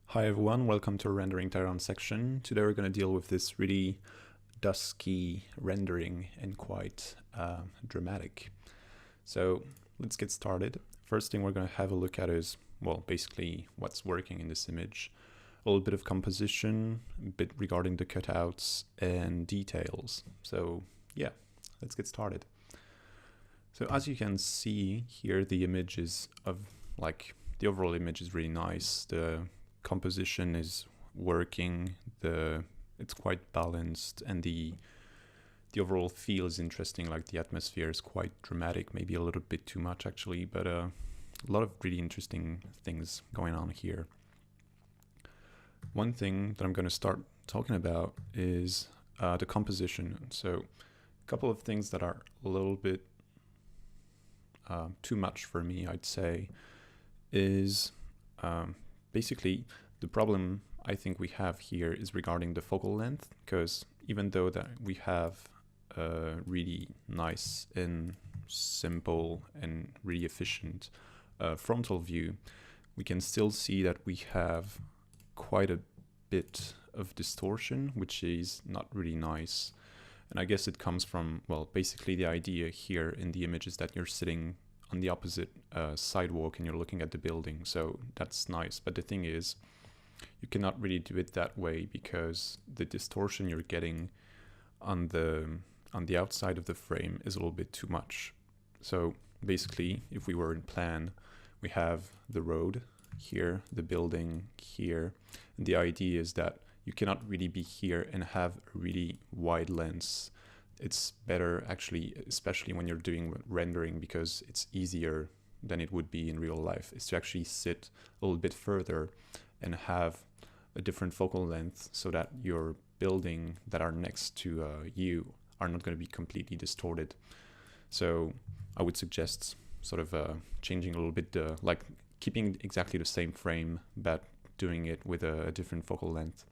Hi everyone, welcome to our rendering Teardown section. Today we're going to deal with this really dusky rendering and quite dramatic. So let's get started. First thing we're going to have a look at is, well, basically what's working in this image. A little bit of composition, a bit regarding the cutouts and details. So yeah, let's get started. So as you can see here, the image is the overall image is really nice. The composition is working, it's quite balanced, and the overall feel is interesting. Like the atmosphere is quite dramatic, maybe a little bit too much actually, but a lot of really interesting things going on here. One thing that I'm going to start talking about is the composition. So a couple of things that are a little bit too much for me, I'd say, is basically the problem I think we have here is regarding the focal length, because even though that we have a really nice and simple and really efficient frontal view, we can still see that we have quite a bit of distortion, which is not really nice. And I guess it comes from, well, basically the idea here in the image is that you're sitting on the opposite sidewalk and you're looking at the building, so that's nice. But the thing is, you cannot really do it that way because the distortion you're getting on the outside of the frame is a little bit too much. So basically, if we were in plan, we have the road here, the building here, and the idea is that you cannot really be here and have a really wide lens. It's better actually, especially when you're doing rendering, because it's easier than it would be in real life, is to actually sit a little bit further and have a different focal length so that your building that are next to you are not going to be completely distorted. So I would suggest sort of changing a little bit, like keeping exactly the same frame, but doing it with a different focal length.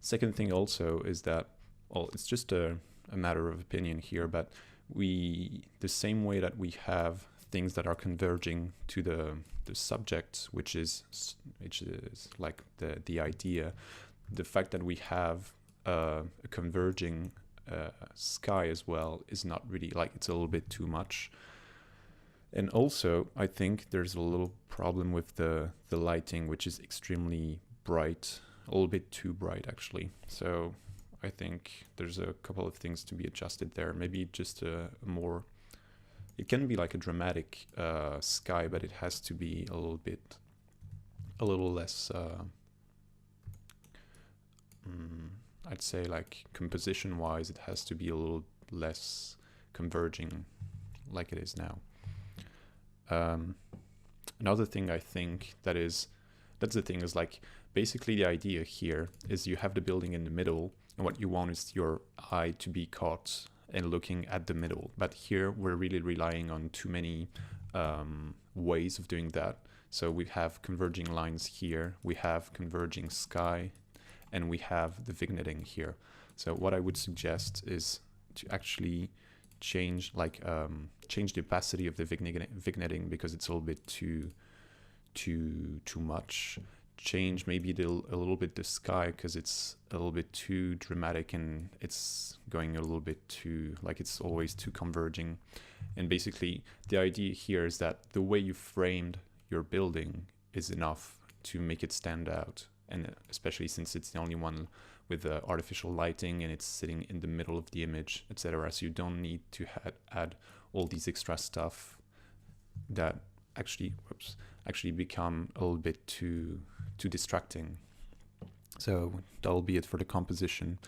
Second thing also is that, well, it's just a matter of opinion here, but the same way that we have things that are converging to the subject, which is like the idea, the fact that we have a converging sky as well is not really, like, it's a little bit too much. And also I think there's a little problem with the lighting, which is extremely bright, a little bit too bright actually. So I think there's a couple of things to be adjusted there. Maybe just a more, it can be like a dramatic sky, but it has to be a little less, I'd say, like composition wise, it has to be a little less converging like it is now. Another thing I think that's the thing is, like, basically the idea here is you have the building in the middle, and what you want is your eye to be caught and looking at the middle. But here we're really relying on too many ways of doing that. So we have converging lines here, we have converging sky, and we have the vignetting here. So what I would suggest is to actually change the opacity of the vignetting, because it's a little bit too much. Change maybe a little bit the sky, because it's a little bit too dramatic and it's going a little bit too, like, it's always too converging. And basically the idea here is that the way you framed your building is enough to make it stand out, and especially since it's the only one with the artificial lighting and it's sitting in the middle of the image, etc. So you don't need to add all these extra stuff that actually become a little bit too distracting. So that'll be it for the composition.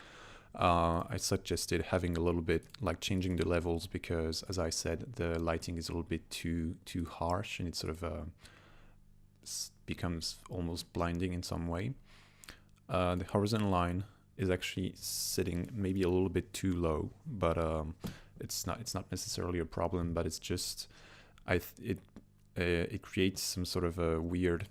I suggested having a little bit, like, changing the levels, because as I said, the lighting is a little bit too harsh, and it sort of becomes almost blinding in some way. The horizontal line is actually sitting maybe a little bit too low, but it's not necessarily a problem, but it's just it creates some sort of a weird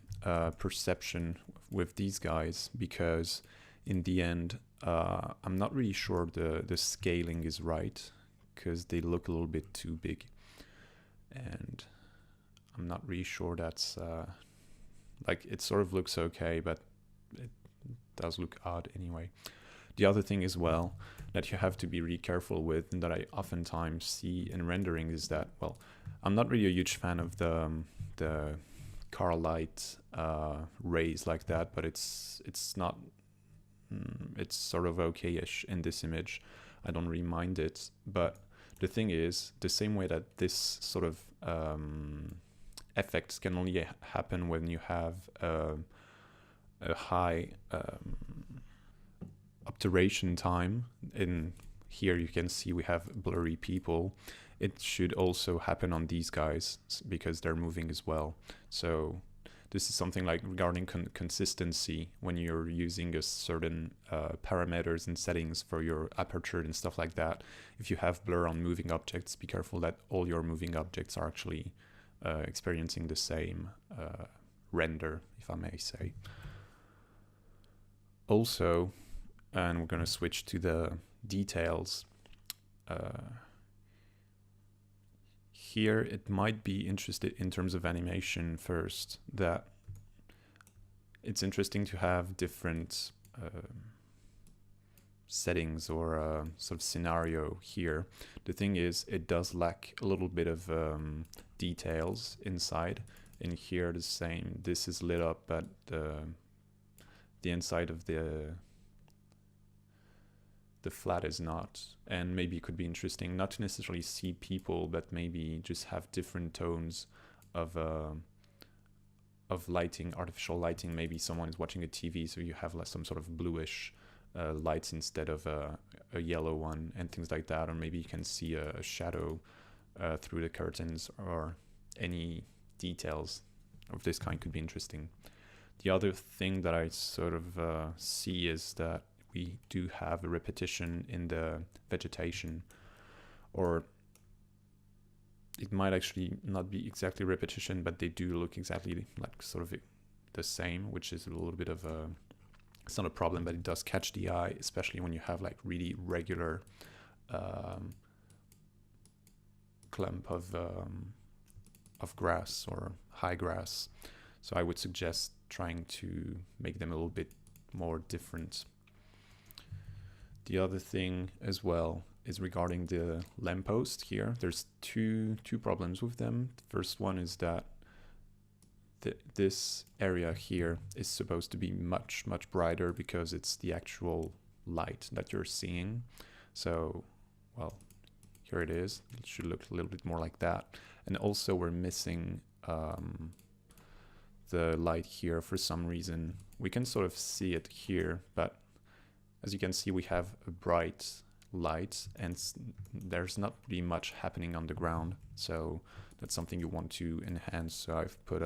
perception with these guys, because in the end I'm not really sure the scaling is right, because they look a little bit too big. and I'm not really sure that's like, it sort of looks okay, but it does look odd anyway. The other thing as well that you have to be really careful with, and that I oftentimes see in rendering, is that, well, I'm not really a huge fan of the car light rays like that, but it's not, it's sort of okay-ish in this image. I don't really mind it, but the thing is, the same way that this sort of effects can only happen when you have a high obturation time. In here you can see we have blurry people. It should also happen on these guys because they're moving as well. So this is something like regarding consistency when you're using a certain parameters and settings for your aperture and stuff like that. If you have blur on moving objects, be careful that all your moving objects are actually experiencing the same render, if I may say. Also, and we're going to switch to the details. Here it might be interested in terms of animation first, that it's interesting to have different settings or sort of scenario here. The thing is, it does lack a little bit of details inside. In here the same, this is lit up, but the inside of the flat is not. And maybe it could be interesting not to necessarily see people, but maybe just have different tones of lighting, artificial lighting. Maybe someone is watching a TV, so you have like some sort of bluish lights instead of a yellow one, and things like that. Or maybe you can see a shadow through the curtains, or any details of this kind could be interesting. The other thing that I sort of see is that we do have a repetition in the vegetation, or it might actually not be exactly repetition, but they do look exactly like sort of the same, which is a little bit of a, it's not a problem, but it does catch the eye, especially when you have like really regular clump of grass or high grass. So I would suggest trying to make them a little bit more different. The other thing as well is regarding the lamppost here. There's two problems with them. The first one is that this area here is supposed to be much brighter because it's the actual light that you're seeing. So, well, here it is. It should look a little bit more like that. And also we're missing the light here for some reason. We can sort of see it here, but as you can see, we have a bright light and there's not really much happening on the ground. So that's something you want to enhance. So I've put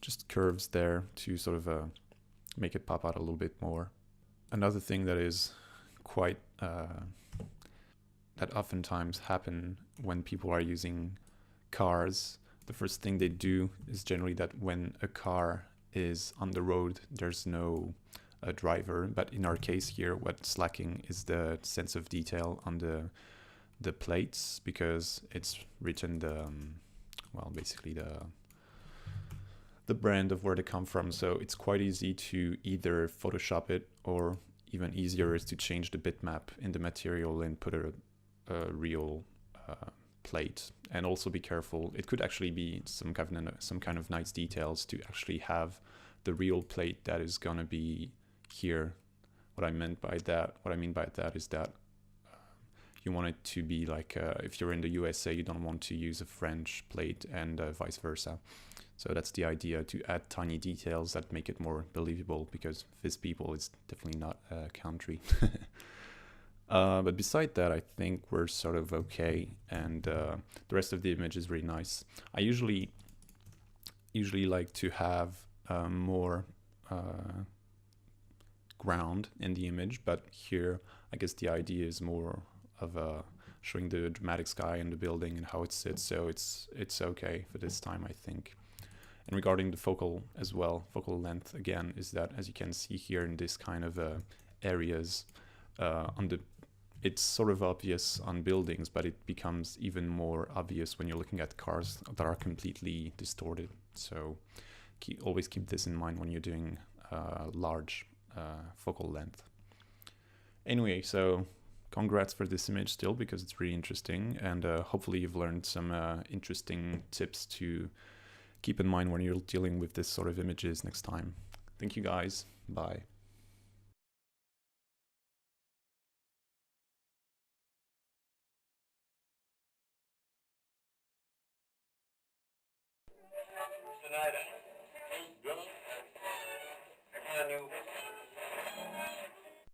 just curves there to sort of make it pop out a little bit more. Another thing that is quite that oftentimes happen when people are using cars, the first thing they do is generally that when a car is on the road, there's no driver. But in our case here, what's lacking is the sense of detail on the plates, because it's written the well, basically the brand of where they come from. So it's quite easy to either Photoshop it, or even easier is to change the bitmap in the material and put a real plate. And also be careful, it could actually be some kind of nice details to actually have the real plate that is gonna be here. What I mean by that is that you want it to be like if you're in the USA, you don't want to use a French plate, and vice versa. So that's the idea, to add tiny details that make it more believable, because Viz people is definitely not a country. But beside that, I think we're sort of okay, and the rest of the image is really nice. I usually like to have more ground in the image, but here I guess the idea is more of showing the dramatic sky and the building and how it sits, so it's okay for this time, I think. And regarding the focal as well, focal length again, is that, as you can see here in this kind of areas on the it's sort of obvious on buildings, but it becomes even more obvious when you're looking at cars that are completely distorted. So always keep this in mind when you're doing large focal length. Anyway, so congrats for this image still, because it's really interesting, and hopefully you've learned some interesting tips to keep in mind when you're dealing with this sort of images next time. Thank you guys. Bye. Good.